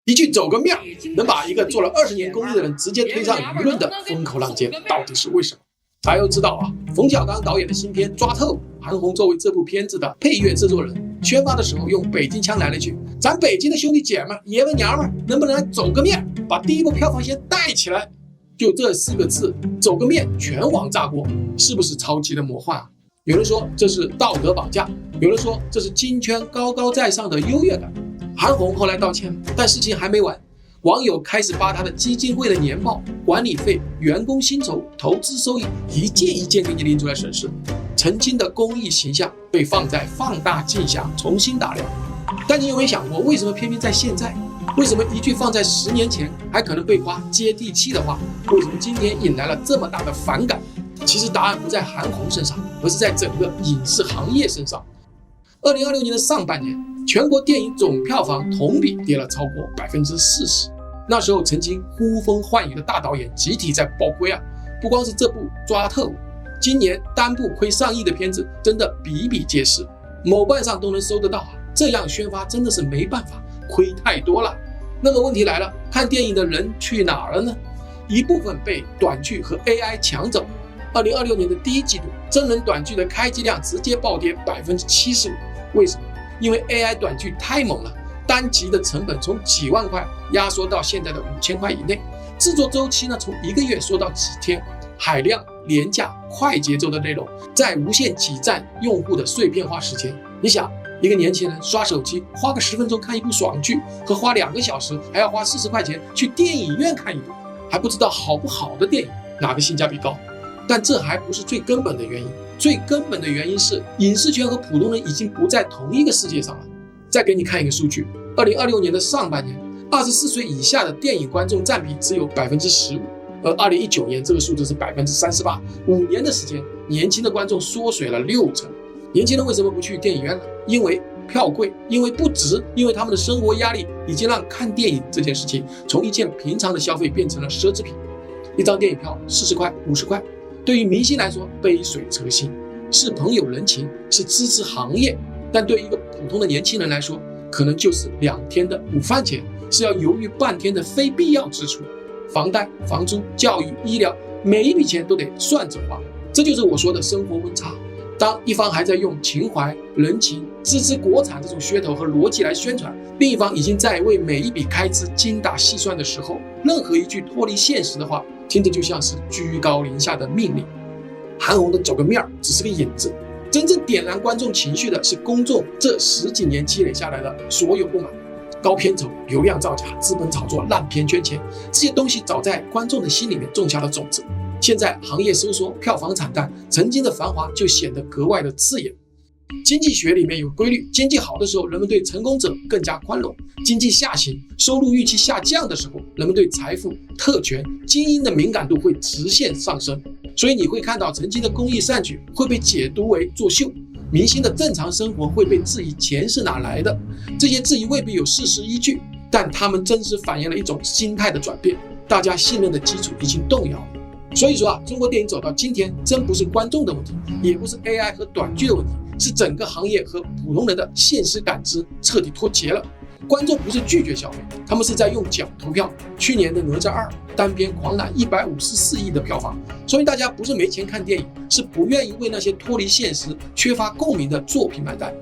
一句走个面能把一个做了20年公益的人直接推上舆论的风口浪尖，到底是为什么？大家都知道啊，冯小刚导演的新片《抓特务》，韩红作为这部片子的配乐制作人，宣发的时候用北京腔来了一句：“咱北京的兄弟姐们、爷们娘们，能不能来走个面，把第一波票房先带起来？”就这4个字，走个面，全网炸锅，是不是超级的魔幻啊？有人说这是道德绑架，有人说这是金圈高高在上的优越感。韩红后来道歉，但事情还没完，网友开始扒他的基金会的年报、管理费、员工薪酬、投资收益，一件一件给你拎出来审视。曾经的公益形象被放在放大镜下重新打量。但你有没有想过，为什么偏偏在现在？为什么一句放在10年前还可能被夸接地气的话，为什么今天引来了这么大的反感？其实答案不在韩红身上，而是在整个影视行业身上。2026年的上半年，全国电影总票房同比跌了超过40%。那时候曾经呼风唤雨的大导演集体在爆亏啊！不光是这部《抓特务》，今年单部亏上亿的片子真的比比皆是，某瓣上都能搜得到啊！这样宣发真的是没办法，亏太多了。那么问题来了，看电影的人去哪儿了呢？一部分被短剧和 AI 抢走。2026年的第1季度，真人短剧的开机量直接暴跌75%。为什么？因为 AI 短剧太猛了，单集的成本从几万块压缩到现在的5000块以内，制作周期呢从1个月缩到几天，海量、廉价、快节奏的内容在无限挤占用户的碎片化时间。你想，一个年轻人刷手机花个10分钟看一部爽剧，和花2个小时还要花40块钱去电影院看一部还不知道好不好的电影，哪个性价比高？但这还不是最根本的原因，最根本的原因是影视圈和普通人已经不在同一个世界上了。再给你看一个数据，2026年的上半年，24岁以下的电影观众占比只有15%，而2019年这个数字是38%，5年的时间，年轻的观众缩水了60%。年轻人为什么不去电影院呢？因为票贵，因为不值，因为他们的生活压力已经让看电影这件事情从一件平常的消费变成了奢侈品。一张电影票40块、50块，对于明星来说杯水车薪，是朋友人情，是支持行业。但对于一个普通的年轻人来说，可能就是2天的午饭钱，是要犹豫半天的非必要支出。房贷、房租、教育、医疗，每一笔钱都得算着花。这就是我说的生活温差。当一方还在用情怀、人情、支持国产这种噱头和逻辑来宣传，另一方已经在为每一笔开支精打细算的时候，任何一句脱离现实的话，听着就像是居高临下的命令。韩红的走个面只是个引子，真正点燃观众情绪的是公众这10几年积累下来的所有不满。高片酬、流量造假、资本炒作、烂片圈钱，这些东西早在观众的心里面种下了种子。现在行业收缩，票房惨淡，曾经的繁华就显得格外的刺眼。经济学里面有规律，经济好的时候，人们对成功者更加宽容；经济下行，收入预期下降的时候，人们对财富、特权、精英的敏感度会直线上升。所以你会看到曾经的公益善举会被解读为作秀，明星的正常生活会被质疑钱是哪来的。这些质疑未必有事实依据，但他们真实反映了一种心态的转变，大家信任的基础已经动摇了。所以说啊，中国电影走到今天，真不是观众的问题，也不是 AI 和短剧的问题，是整个行业和普通人的现实感知彻底脱节了。观众不是拒绝消费，他们是在用脚投票。去年的《哪吒2》单片狂揽154亿的票房，说明大家不是没钱看电影，是不愿意为那些脱离现实、缺乏共鸣的作品买单。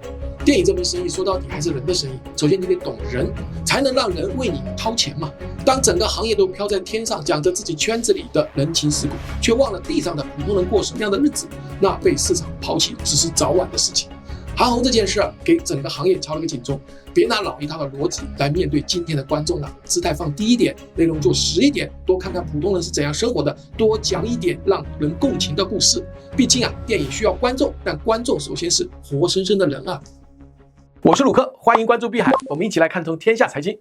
电影这门生意说到底还是人的生意，首先你得懂人，才能让人为你掏钱嘛。当整个行业都飘在天上，讲着自己圈子里的人情世故，却忘了地上的普通人过什么样的日子，那被市场抛弃只是早晚的事情。韩红这件事给整个行业敲了个警钟，别拿老一套的逻辑来面对今天的观众了，姿态放低一点，内容做实一点，多看看普通人是怎样生活的，多讲一点让人共情的故事。毕竟啊，电影需要观众，但观众首先是活生生的人啊。我是鲁克，欢迎关注碧海，我们一起来看通天下财经。